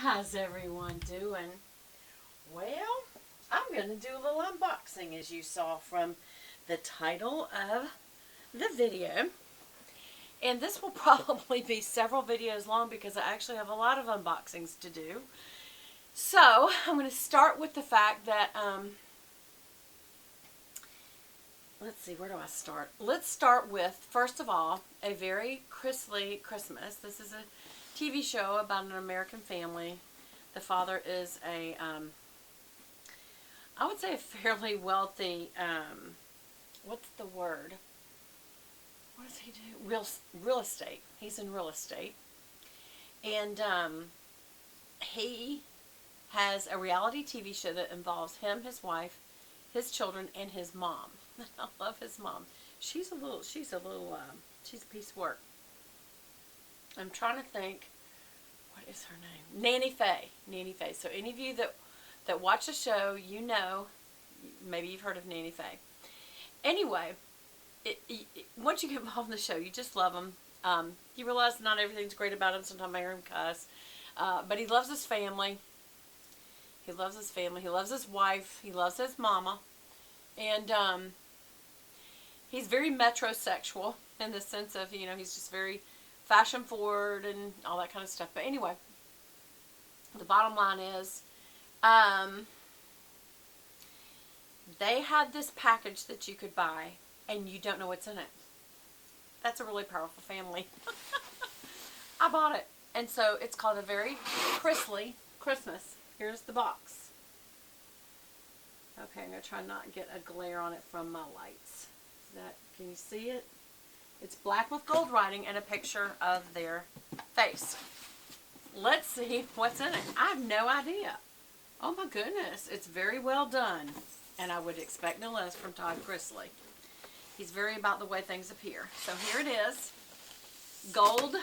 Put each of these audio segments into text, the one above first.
How's everyone doing? Well, I'm going to do a little unboxing as you saw from the title of the video. And this will probably be several videos long because I actually have a lot of unboxings to do. So, I'm going to start with the fact that, let's see, where do I start? Let's start with, first of all, A Very Chrisley Christmas. This is a TV show about an American family. The father is I would say a fairly wealthy, what's the word? What does he do? Real estate. He's in real estate. And he has a reality TV show that involves him, his wife, his children, and his mom. I love his mom. She's a piece of work. I'm trying to think, what is her name? Nanny Faye. Nanny Faye. So any of you that watch the show, you know, maybe you've heard of Nanny Faye. Anyway, once you get involved in the show, you just love him. You realize not everything's great about him. Sometimes I hear him cuss. But he loves his family. He loves his family. He loves his wife. He loves his mama. And he's very metrosexual in the sense of, you know, he's just very fashion forward and all that kind of stuff. But anyway, the bottom line is, they had this package that you could buy and you don't know what's in it. That's a really powerful family. I bought it. And so it's called A Very Chrisley Christmas. Here's the box. Okay, I'm going to try not to get a glare on it from my lights. Can you see it? It's black with gold writing and a picture of their face. Let's see what's in it. I have no idea. Oh my goodness. It's very well done. And I would expect no less from Todd Chrisley. He's very about the way things appear. So here it is. Gold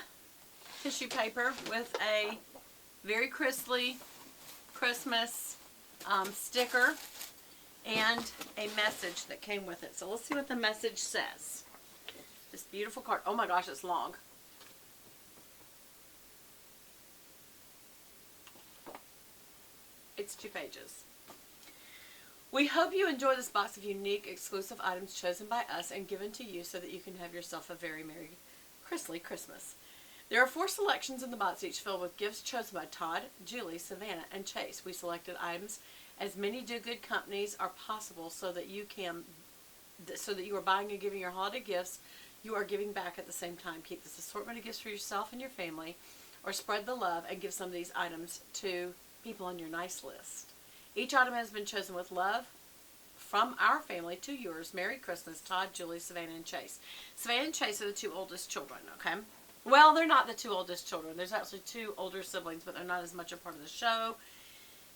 tissue paper with a Very Chrisley Christmas sticker and a message that came with it. So let's see what the message says. This beautiful card. Oh my gosh, it's long. It's 2 pages. We hope you enjoy this box of unique, exclusive items chosen by us and given to you so that you can have yourself a very Merry Chrisley Christmas. There are 4 selections in the box, each filled with gifts chosen by Todd, Julie, Savannah, and Chase. We selected items as many do-good companies are possible so that you are buying and giving your holiday gifts. You are giving back at the same time. Keep this assortment of gifts for yourself and your family, or spread the love and give some of these items to people on your nice list. Each item has been chosen with love from our family to yours. Merry Christmas, Todd, Julie, Savannah, and Chase. Savannah and Chase are the 2 oldest children, okay? Well, they're not the 2 oldest children. There's actually 2 older siblings, but they're not as much a part of the show.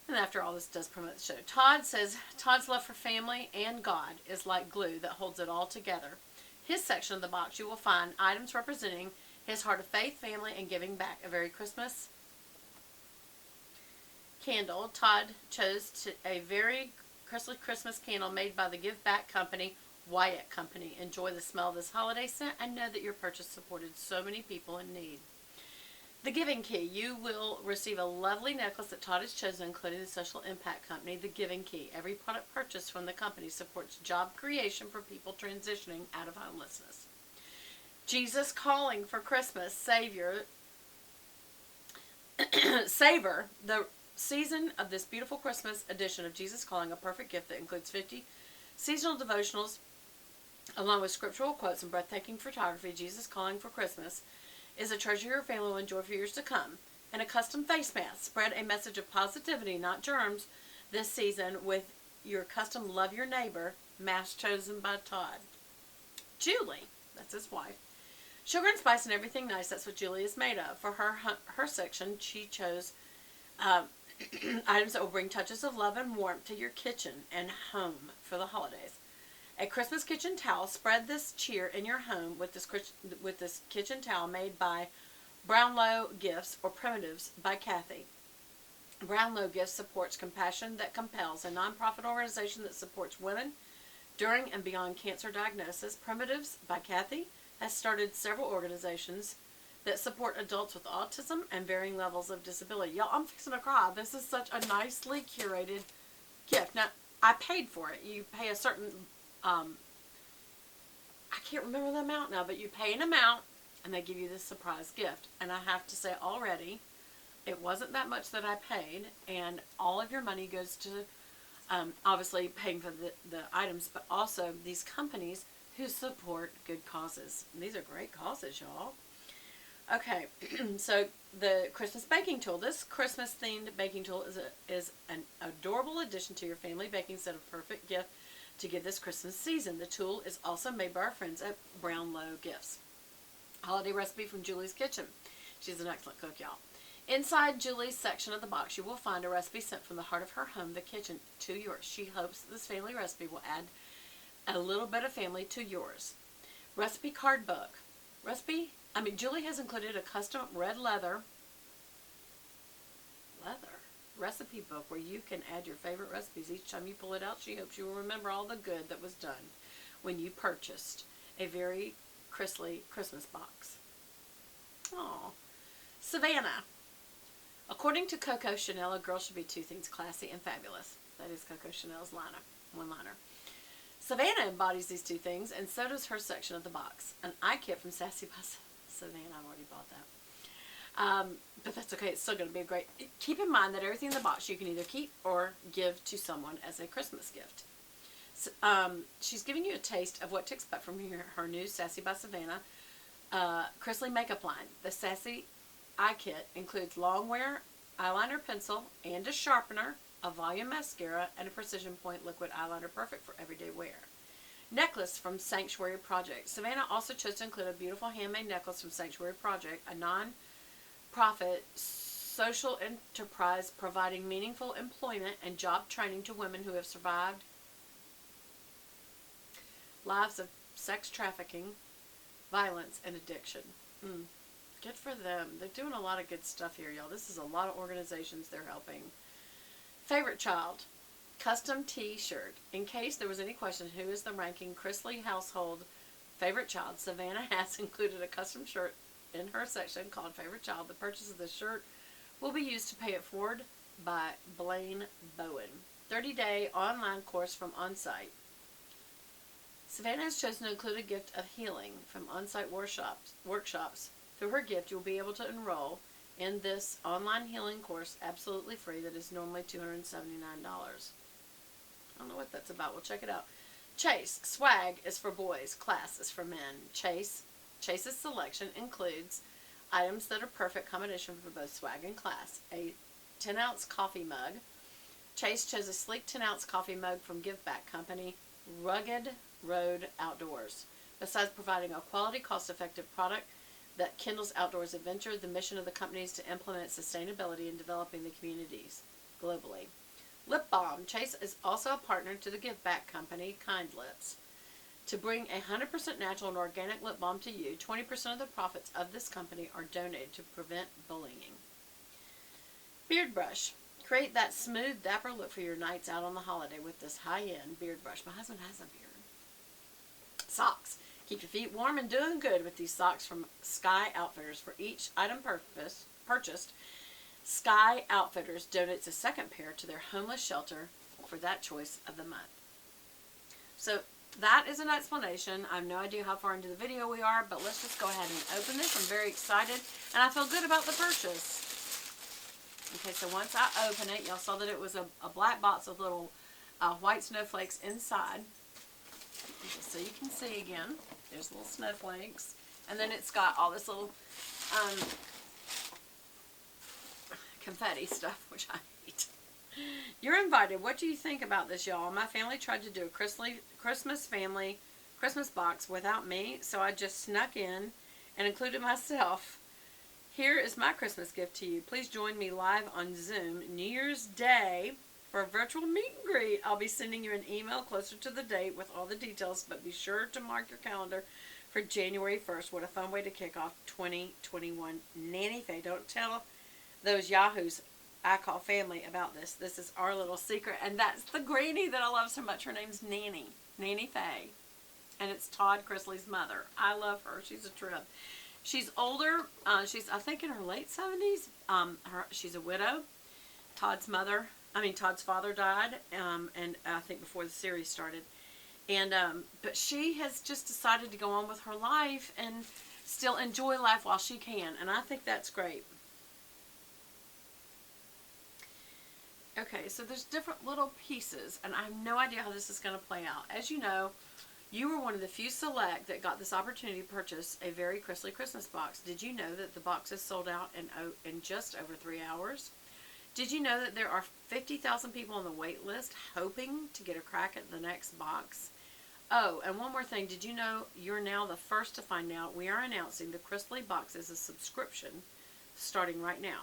And after all, this does promote the show. Todd says, Todd's love for family and God is like glue that holds it all together. His section of the box, you will find items representing his heart of faith, family, and giving back. A Very Christmas candle. Todd chose a Very Chrisley Christmas candle made by the Give Back company, Wyatt Company. Enjoy the smell of this holiday scent and know that your purchase supported so many people in need. The Giving Key. You will receive a lovely necklace that Todd has chosen, including the social impact company, The Giving Key. Every product purchased from the company supports job creation for people transitioning out of homelessness. Jesus Calling for Christmas. Savor the season of this beautiful Christmas edition of Jesus Calling, a perfect gift that includes 50 seasonal devotionals along with scriptural quotes and breathtaking photography. Jesus Calling for Christmas is a treasure your family will enjoy for years to come. And a custom face mask. Spread a message of positivity, not germs, this season with your custom Love Your Neighbor mask chosen by Todd. Julie, that's his wife. Sugar and spice and everything nice, that's what Julie is made of. For her section, she chose items that will bring touches of love and warmth to your kitchen and home for the holidays. A Christmas kitchen towel. Spread this cheer in your home with this kitchen towel made by Brownlow Gifts or Primitives by Kathy. Brownlow Gifts supports Compassion That Compels, a nonprofit organization that supports women during and beyond cancer diagnosis. Primitives by Kathy has started several organizations that support adults with autism and varying levels of disability. Y'all, I'm fixing to cry. This is such a nicely curated gift. Now, I paid for it. You pay a certain, I can't remember the amount now, but you pay an amount and they give you this surprise gift. And I have to say already, it wasn't that much that I paid, and all of your money goes to, obviously paying for the items, but also these companies who support good causes. And these are great causes, y'all. Okay, so the Christmas baking tool. This Christmas-themed baking tool is an adorable addition to your family baking set, a perfect gift to give this Christmas season. The tool is also made by our friends at Brownlow Gifts. Holiday recipe from Julie's Kitchen. She's an excellent cook, y'all. Inside Julie's section of the box, you will find a recipe sent from the heart of her home, the kitchen, to yours. She hopes that this family recipe will add a little bit of family to yours. Recipe card book. Julie has included a custom red leather recipe book where you can add your favorite recipes. Each time you pull it out, she hopes you will remember all the good that was done when you purchased A Very Chrisley Christmas box. Aww. Savannah. According to Coco Chanel, a girl should be two things: classy and fabulous. That is Coco Chanel's one-liner. Savannah embodies these two things, and so does her section of the box. An eye kit from Sassy by Savannah. I've already bought that. But that's okay. It's still going to be a great... Keep in mind that everything in the box you can either keep or give to someone as a Christmas gift. So, she's giving you a taste of what to expect from her new Sassy by Savannah Chrisley makeup line. The Sassy eye kit includes longwear, eyeliner pencil, and a sharpener, a volume mascara, and a precision point liquid eyeliner, perfect for everyday wear. Necklace from Sanctuary Project. Savannah also chose to include a beautiful handmade necklace from Sanctuary Project, a non-profit social enterprise providing meaningful employment and job training to women who have survived lives of sex trafficking, violence, and addiction. Good for them. They're doing a lot of good stuff here, y'all. This is a lot of organizations they're helping. Favorite child. Custom t-shirt. In case there was any question, who is the ranking Chrisley household favorite child, Savannah has included a custom shirt in her section called Favorite Child. The purchase of this shirt will be used to pay it forward by Blaine Bowen. 30-day online course from Onsite. Savannah has chosen to include a gift of healing from Onsite workshops. Through her gift, you'll be able to enroll in this online healing course absolutely free that is normally $279. I don't know what that's about. We'll check it out. Chase. Swag is for boys. Class is for men. Chase's selection includes items that are perfect combination for both swag and class. A 10-ounce coffee mug. Chase chose a sleek 10-ounce coffee mug from Give Back Company, Rugged Road Outdoors. Besides providing a quality, cost-effective product that kindles outdoors adventure, the mission of the company is to implement sustainability in developing the communities globally. Lip balm. Chase is also a partner to the Give Back Company, Kind Lips. To bring a 100% natural and organic lip balm to you, 20% of the profits of this company are donated to prevent bullying. Beard brush. Create that smooth, dapper look for your nights out on the holiday with this high-end beard brush. My husband has a beard. Socks. Keep your feet warm and doing good with these socks from Sky Outfitters. For each item purchased, Sky Outfitters donates a second pair to their homeless shelter for that choice of the month. So that is an explanation. I have no idea how far into the video we are, but let's just go ahead and open this. I'm very excited, and I feel good about the purchase. Okay, so once I open it, y'all saw that it was a black box with little white snowflakes inside. Just so you can see again, there's little snowflakes. And then it's got all this little confetti stuff, which I hate. You're invited. What do you think about this, y'all? My family tried to do a Christmas box without me, so I just snuck in and included myself. Here is my Christmas gift to you. Please join me live on Zoom New Year's Day for a virtual meet and greet. I'll be sending you an email closer to the date with all the details, but be sure to mark your calendar for January 1st. What a fun way to kick off 2021. Nanny Faye, don't tell those yahoos I call family about this. This is our little secret, and that's the granny that I love so much. Her name's Nanny Faye, and it's Todd Chrisley's mother. I love her. She's a trip. She's older. She's, I think, in her late 70s. She's a widow. Todd's father died, and I think before the series started. And, but she has just decided to go on with her life and still enjoy life while she can. And I think that's great. Okay, so there's different little pieces, and I have no idea how this is going to play out. As you know, you were one of the few select that got this opportunity to purchase a Very Chrisley Christmas box. Did you know that the box is sold out in just over 3 hours? Did you know that there are 50,000 people on the wait list hoping to get a crack at the next box? Oh, and one more thing. Did you know you're now the first to find out we are announcing the Chrisley box as a subscription starting right now?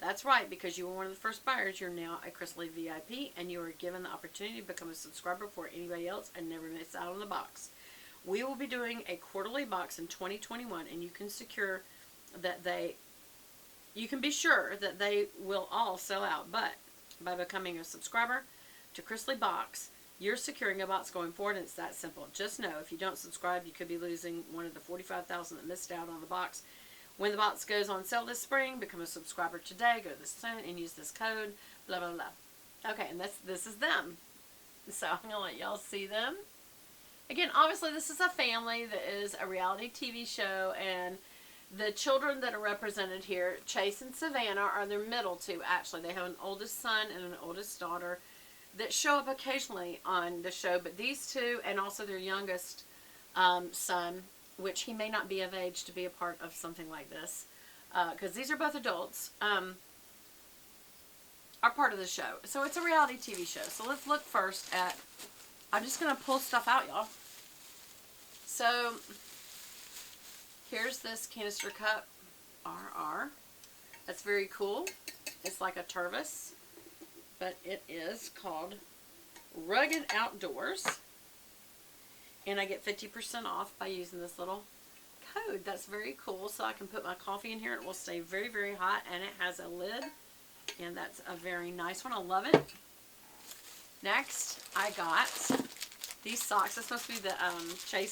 That's right, because you were one of the first buyers, you're now a Chrisley VIP, and you are given the opportunity to become a subscriber before anybody else and never miss out on the box. We will be doing a quarterly box in 2021, and you can be sure that they will all sell out. But by becoming a subscriber to Chrisley box, you're securing a box going forward, and it's that simple. Just know, if you don't subscribe, you could be losing one of the 45,000 that missed out on the box. When the box goes on sale this spring, become a subscriber today. Go to the site and use this code, blah, blah, blah. Okay, and this is them. So I'm going to let y'all see them. Again, obviously, this is a family that is a reality TV show, and the children that are represented here, Chase and Savannah, are their middle two, actually. They have an oldest son and an oldest daughter that show up occasionally on the show, but these two, and also their youngest son, which he may not be of age to be a part of something like this, because these are both adults, are part of the show. So it's a reality TV show. So let's look first at, I'm just going to pull stuff out, y'all. So here's this canister cup, RR. That's very cool. It's like a Tervis, but it is called Rugged Outdoors. And I get 50% off by using this little code. That's very cool. So I can put my coffee in here. It will stay very, very hot. And it has a lid. And that's a very nice one. I love it. Next, I got these socks. This must be the Chase